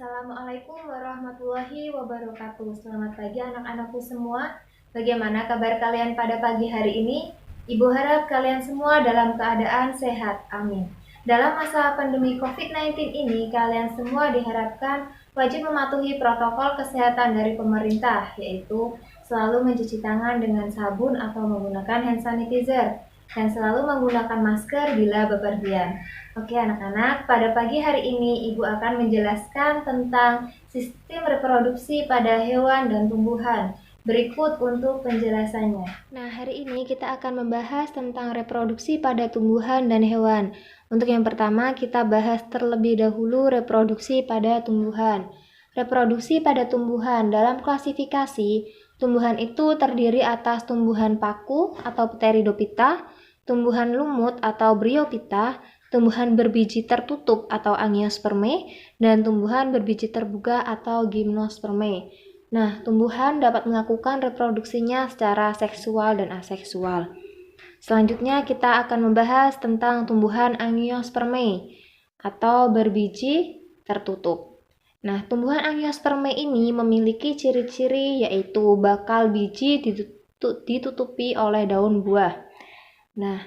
Assalamualaikum warahmatullahi wabarakatuh. Selamat pagi anak-anakku semua. Bagaimana kabar kalian pada pagi hari ini? Ibu harap kalian semua dalam keadaan sehat. Amin. Dalam masa pandemi COVID-19 ini, kalian semua diharapkan wajib mematuhi protokol kesehatan dari pemerintah, yaitu selalu mencuci tangan dengan sabun atau menggunakan hand sanitizer, dan selalu menggunakan masker bila bepergian. Oke anak-anak, pada pagi hari ini Ibu akan menjelaskan tentang sistem reproduksi pada hewan dan tumbuhan. Berikut untuk penjelasannya. Nah, hari ini kita akan membahas tentang reproduksi pada tumbuhan dan hewan. Untuk yang pertama, kita bahas terlebih dahulu reproduksi pada tumbuhan. Reproduksi pada tumbuhan dalam klasifikasi, tumbuhan itu terdiri atas tumbuhan paku atau Pteridophyta, tumbuhan lumut atau Bryophyta, tumbuhan berbiji tertutup atau Angiospermae, dan tumbuhan berbiji terbuka atau Gymnospermae. Nah, tumbuhan dapat melakukan reproduksinya secara seksual dan aseksual. Selanjutnya kita akan membahas tentang tumbuhan Angiospermae atau berbiji tertutup. Nah, tumbuhan Angiospermae ini memiliki ciri-ciri yaitu bakal biji ditutupi oleh daun buah. Nah,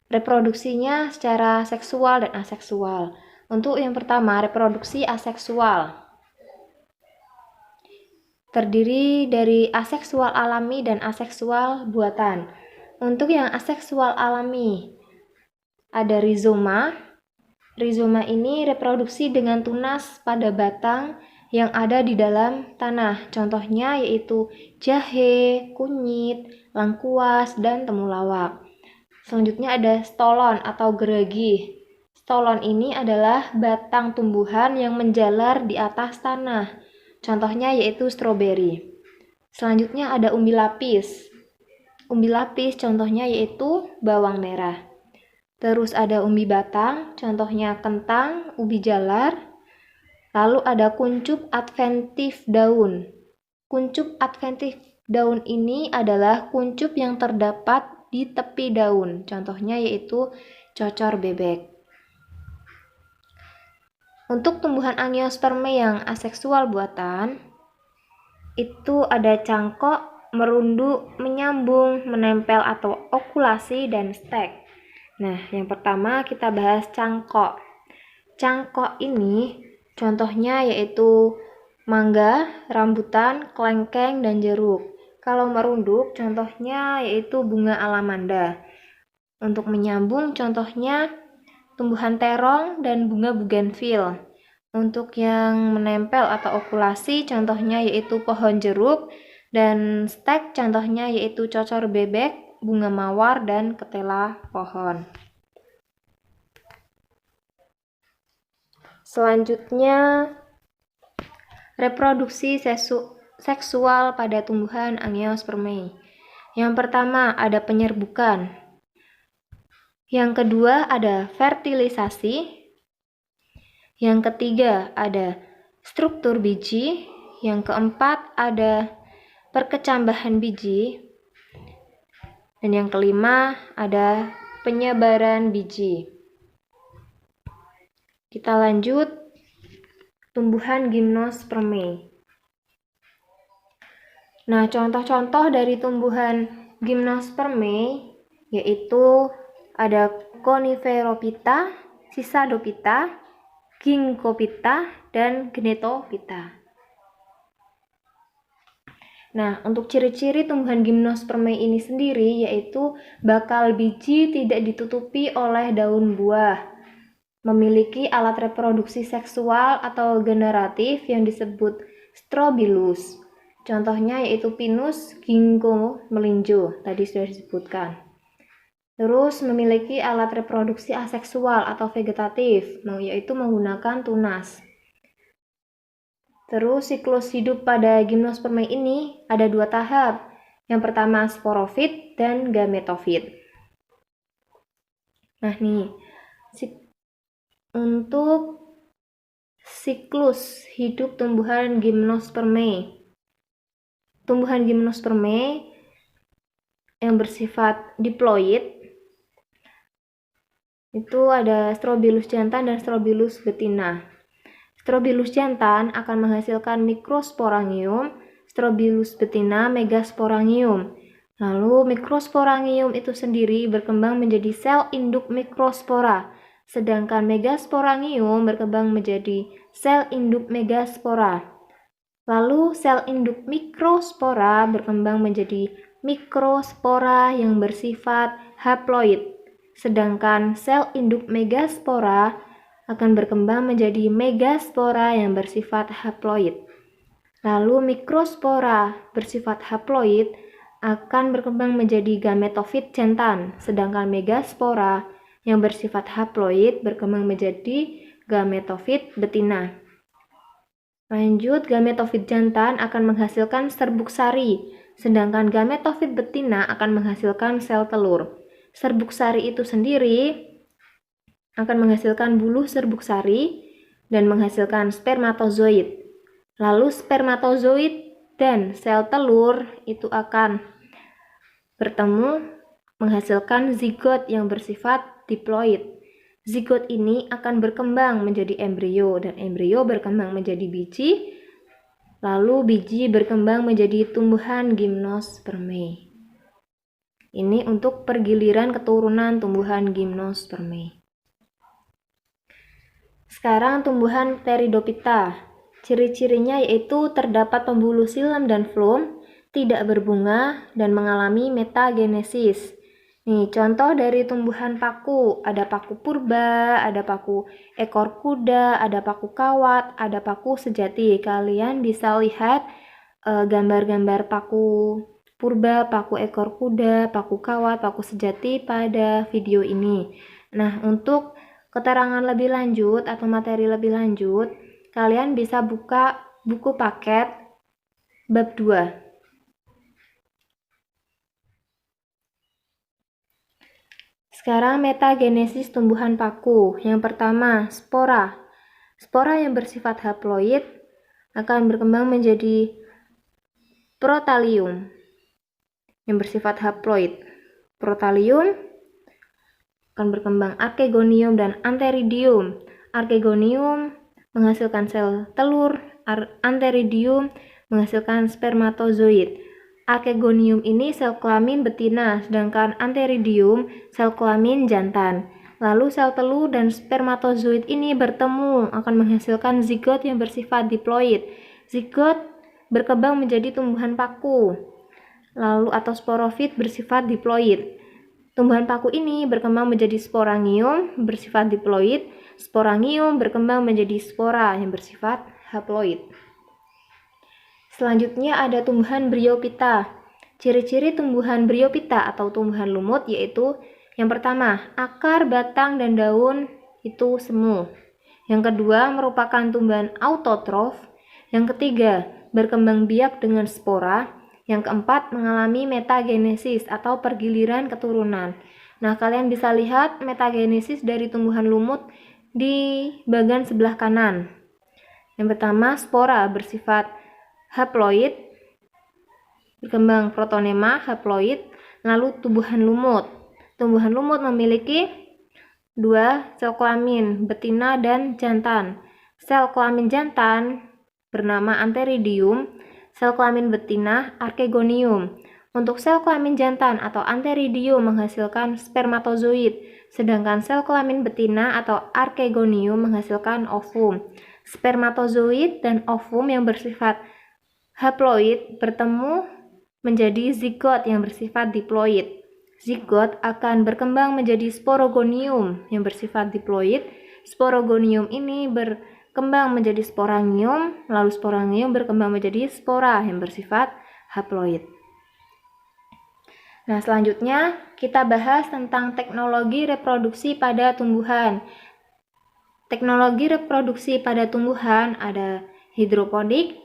reproduksinya secara seksual dan aseksual. Untuk yang pertama, reproduksi aseksual. Terdiri dari aseksual alami dan aseksual buatan. Untuk yang aseksual alami, ada rizoma. Rizoma ini reproduksi dengan tunas pada batang yang ada di dalam tanah. Contohnya yaitu jahe, kunyit, lengkuas, dan temulawak. Selanjutnya ada stolon atau geragi. Stolon ini adalah batang tumbuhan yang menjalar di atas tanah. Contohnya yaitu stroberi. Selanjutnya ada umbi lapis. Umbi lapis contohnya yaitu bawang merah. Terus ada umbi batang, contohnya kentang, ubi jalar. Lalu ada kuncup adventif daun. Kuncup adventif daun ini adalah kuncup yang terdapat di tepi daun. Contohnya yaitu cocor bebek. Untuk tumbuhan Angiospermae yang aseksual buatan, itu ada cangkok, merunduk, menyambung, menempel atau okulasi, dan stek. Nah, yang pertama kita bahas cangkok. Cangkok ini contohnya yaitu mangga, rambutan, kelengkeng, dan jeruk. Kalau merunduk contohnya yaitu bunga alamanda. Untuk menyambung contohnya tumbuhan terong dan bunga bugenvil. Untuk yang menempel atau okulasi contohnya yaitu pohon jeruk, dan stek contohnya yaitu cocor bebek, bunga mawar, dan ketela pohon. Selanjutnya, reproduksi seksual pada tumbuhan Angiospermae. Yang pertama ada penyerbukan. Yang kedua ada fertilisasi. Yang ketiga ada struktur biji. Yang keempat ada perkecambahan biji. Dan yang kelima ada penyebaran biji. Kita lanjut tumbuhan Gymnospermae. Nah, contoh-contoh dari tumbuhan Gymnospermae yaitu ada Coniferophyta, Cisadophyta, Ginkgophyta, dan Gnetophyta. Nah, untuk ciri-ciri tumbuhan Gymnospermae ini sendiri yaitu bakal biji tidak ditutupi oleh daun buah, memiliki alat reproduksi seksual atau generatif yang disebut strobilus. Contohnya yaitu pinus, ginkgo, melinjo, tadi sudah disebutkan. Terus memiliki alat reproduksi aseksual atau vegetatif, yaitu menggunakan tunas. Terus siklus hidup pada Gymnospermae ini ada 2 tahap. Yang pertama sporofit dan gametofit. Nah nih, untuk siklus hidup tumbuhan Gymnospermae. Tumbuhan Gymnospermae yang bersifat diploid itu ada Strobilus jantan dan Strobilus betina. Strobilus jantan akan menghasilkan mikrosporangium, Strobilus betina megasporangium. Lalu mikrosporangium itu sendiri berkembang menjadi sel induk mikrospora, sedangkan megasporangium berkembang menjadi sel induk megaspora. Lalu sel induk mikrospora berkembang menjadi mikrospora yang bersifat haploid, sedangkan sel induk megaspora akan berkembang menjadi megaspora yang bersifat haploid. Lalu mikrospora bersifat haploid akan berkembang menjadi gametofit jantan, sedangkan megaspora yang bersifat haploid berkembang menjadi gametofit betina. Lanjut, gametofit jantan akan menghasilkan serbuk sari, sedangkan gametofit betina akan menghasilkan sel telur. Serbuk sari itu sendiri akan menghasilkan buluh serbuk sari dan menghasilkan spermatozoid. Lalu spermatozoid dan sel telur itu akan bertemu menghasilkan zigot yang bersifat diploid. Zigot ini akan berkembang menjadi embrio dan embrio berkembang menjadi biji, lalu biji berkembang menjadi tumbuhan gimnospermae. Ini untuk pergiliran keturunan tumbuhan gimnospermae. Sekarang tumbuhan Pteridophyta. Ciri-cirinya yaitu terdapat pembuluh xilem dan floem, tidak berbunga, dan mengalami metagenesis. Nih, contoh dari tumbuhan paku, ada paku purba, ada paku ekor kuda, ada paku kawat, ada paku sejati. Kalian bisa lihat gambar-gambar paku purba, paku ekor kuda, paku kawat, paku sejati pada video ini. Nah, untuk keterangan lebih lanjut atau materi lebih lanjut, kalian bisa buka buku paket bab 2. Sekarang metagenesis tumbuhan paku. Yang pertama, spora. Spora yang bersifat haploid akan berkembang menjadi protalium yang bersifat haploid. Protalium akan berkembang archegonium dan antheridium. Archegonium menghasilkan sel telur, antheridium menghasilkan spermatozoid. Archegonium ini sel kelamin betina, sedangkan antheridium sel kelamin jantan. Lalu sel telur dan spermatozoid ini bertemu akan menghasilkan zigot yang bersifat diploid. Zigot berkembang menjadi tumbuhan paku, lalu atau sporofit bersifat diploid. Tumbuhan paku ini berkembang menjadi sporangium bersifat diploid. Sporangium berkembang menjadi spora yang bersifat haploid. Selanjutnya ada tumbuhan Bryophyta. Ciri-ciri tumbuhan Bryophyta atau tumbuhan lumut yaitu yang pertama, akar, batang, dan daun itu semu. Yang kedua, merupakan tumbuhan autotrof. Yang ketiga, berkembang biak dengan spora. Yang keempat, mengalami metagenesis atau pergiliran keturunan. Nah, kalian bisa lihat metagenesis dari tumbuhan lumut di bagian sebelah kanan. Yang pertama, spora bersifat haploid, berkembang protonema haploid. Lalu tumbuhan lumut. Tumbuhan lumut memiliki 2 sel kelamin, betina dan jantan. Sel kelamin jantan bernama antheridium, sel kelamin betina archegonium. Untuk sel kelamin jantan atau antheridium menghasilkan spermatozoid, sedangkan sel kelamin betina atau archegonium menghasilkan ovum. Spermatozoid dan ovum yang bersifat haploid bertemu menjadi zigot yang bersifat diploid. Zigot akan berkembang menjadi sporogonium yang bersifat diploid. Sporogonium ini berkembang menjadi sporangium, lalu sporangium berkembang menjadi spora yang bersifat haploid. Nah, selanjutnya kita bahas tentang teknologi reproduksi pada tumbuhan. Teknologi reproduksi pada tumbuhan ada hidroponik,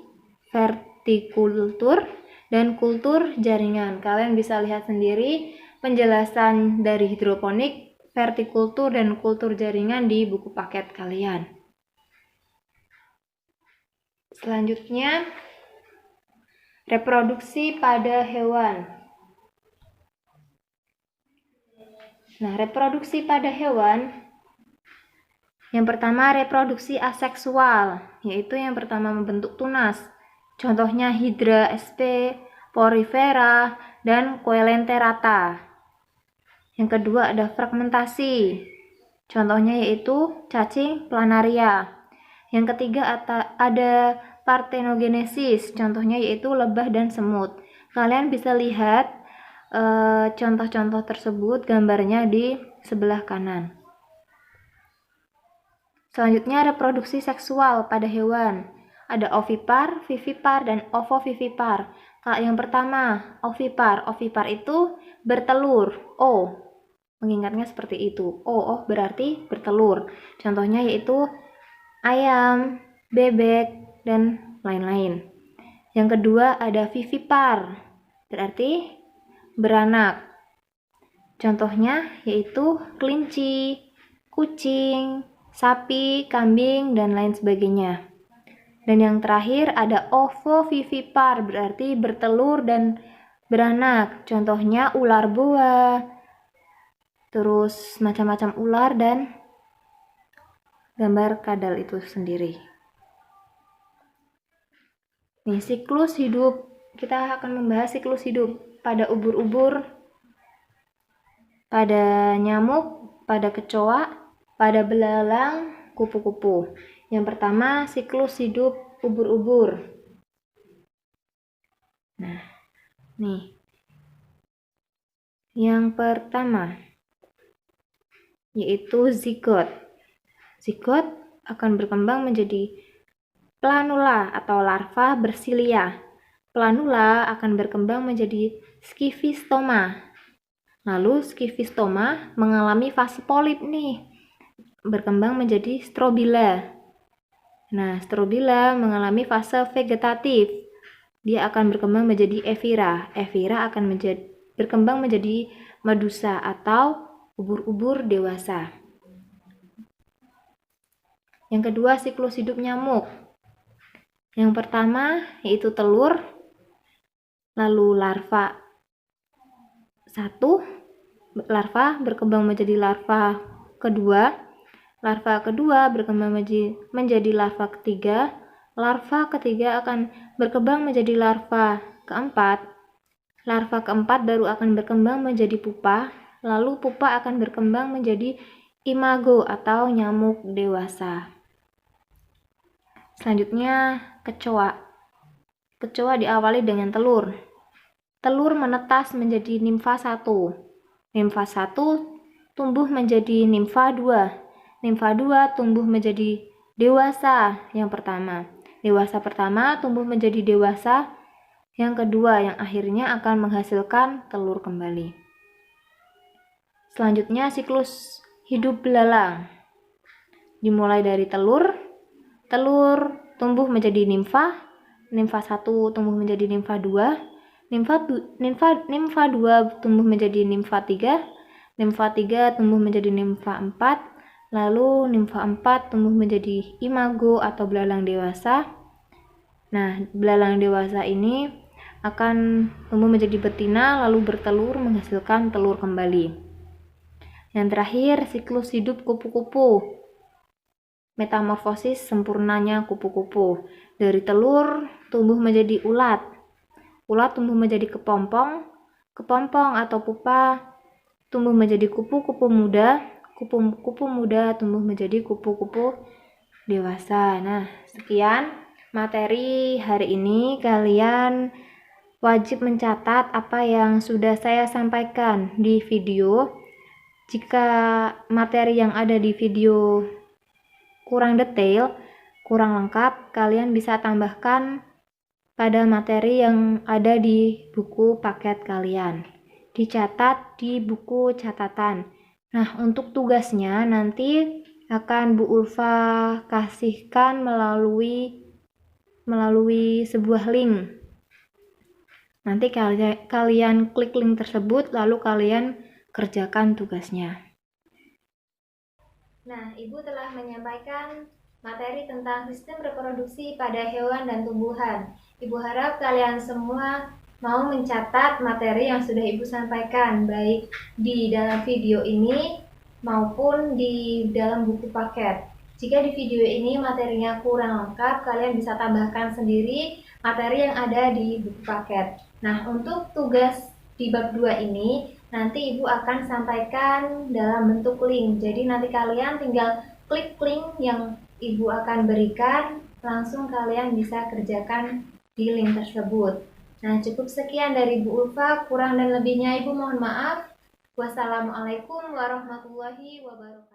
vertikultur, dan kultur jaringan. Kalian bisa lihat sendiri penjelasan dari hidroponik, vertikultur, dan kultur jaringan di buku paket kalian. Selanjutnya, reproduksi pada hewan. Nah, reproduksi pada hewan Yang pertama, reproduksi aseksual, yaitu yang pertama membentuk tunas. Contohnya Hydra sp, Porifera, dan Coelenterata. Yang kedua ada fragmentasi. Contohnya yaitu cacing planaria. Yang ketiga ada parthenogenesis. Contohnya yaitu lebah dan semut. Kalian bisa lihat contoh-contoh tersebut gambarnya di sebelah kanan. Selanjutnya reproduksi seksual pada hewan. Ada ovipar, vivipar, dan ovovivipar. Yang pertama, ovipar. Ovipar itu bertelur. O, mengingatnya seperti itu. O berarti bertelur. Contohnya yaitu ayam, bebek, dan lain-lain. Yang kedua ada vivipar. Berarti beranak. Contohnya yaitu kelinci, kucing, sapi, kambing, dan lain sebagainya. Dan yang terakhir ada ovovivipar, berarti bertelur dan beranak. Contohnya ular boa, terus macam-macam ular, dan gambar kadal itu sendiri. Nih, siklus hidup. Kita akan membahas siklus hidup pada ubur-ubur, pada nyamuk, pada kecoa, pada belalang, kupu-kupu. Yang pertama, siklus hidup ubur-ubur. Nah, nih. Yang pertama yaitu zigot. Zigot akan berkembang menjadi planula atau larva bersilia. Planula akan berkembang menjadi skifistoma. Lalu skifistoma mengalami fase polip nih, berkembang menjadi strobila. Nah, strobila mengalami fase vegetatif. Dia akan berkembang menjadi evira. Evira akan berkembang menjadi medusa atau ubur-ubur dewasa. Yang kedua, siklus hidup nyamuk. Yang pertama yaitu telur, lalu larva larva berkembang menjadi larva kedua. Larva kedua berkembang menjadi larva ketiga. Larva ketiga akan berkembang menjadi larva keempat. Larva keempat baru akan berkembang menjadi pupa. Lalu pupa akan berkembang menjadi imago atau nyamuk dewasa. Selanjutnya kecoa. Kecoa diawali dengan telur. Telur menetas menjadi nimfa 1. Nimfa 1 tumbuh menjadi nimfa 2. Nimfa 2 tumbuh menjadi dewasa yang pertama. Dewasa pertama tumbuh menjadi dewasa yang kedua, yang akhirnya akan menghasilkan telur kembali. Selanjutnya siklus hidup belalang. Dimulai dari telur tumbuh menjadi nimfa. Nimfa 1 tumbuh menjadi nimfa 2. Nimfa 2 tumbuh menjadi nimfa 3. Nimfa 3 tumbuh menjadi nimfa 4. Lalu nimfa 4 tumbuh menjadi imago atau belalang dewasa. Nah, belalang dewasa ini akan tumbuh menjadi betina lalu bertelur menghasilkan telur kembali. Yang terakhir, siklus hidup kupu-kupu. Metamorfosis sempurnanya kupu-kupu. Dari telur tumbuh menjadi ulat. Ulat tumbuh menjadi kepompong. Kepompong atau pupa tumbuh menjadi kupu-kupu muda. Kupu-kupu muda tumbuh menjadi kupu-kupu dewasa. Nah, sekian materi hari ini. Kalian wajib mencatat apa yang sudah saya sampaikan di video. Jika materi yang ada di video kurang detail, kurang lengkap, kalian bisa tambahkan pada materi yang ada di buku paket kalian. Dicatat di buku catatan. Nah, untuk tugasnya nanti akan Bu Ulfa kasihkan melalui sebuah link. Nanti kalian klik link tersebut lalu kalian kerjakan tugasnya. Nah, Ibu telah menyampaikan materi tentang sistem reproduksi pada hewan dan tumbuhan. Ibu harap kalian semua mau mencatat materi yang sudah Ibu sampaikan, baik di dalam video ini maupun di dalam buku paket. Jika di video ini materinya kurang lengkap, kalian bisa tambahkan sendiri materi yang ada di buku paket. Nah, untuk tugas di bab 2 ini, nanti Ibu akan sampaikan dalam bentuk link. Jadi nanti kalian tinggal klik link yang Ibu akan berikan, langsung kalian bisa kerjakan di link tersebut. Nah, cukup sekian dari Bu Ulfa, kurang dan lebihnya Ibu mohon maaf. Wassalamualaikum warahmatullahi wabarakatuh.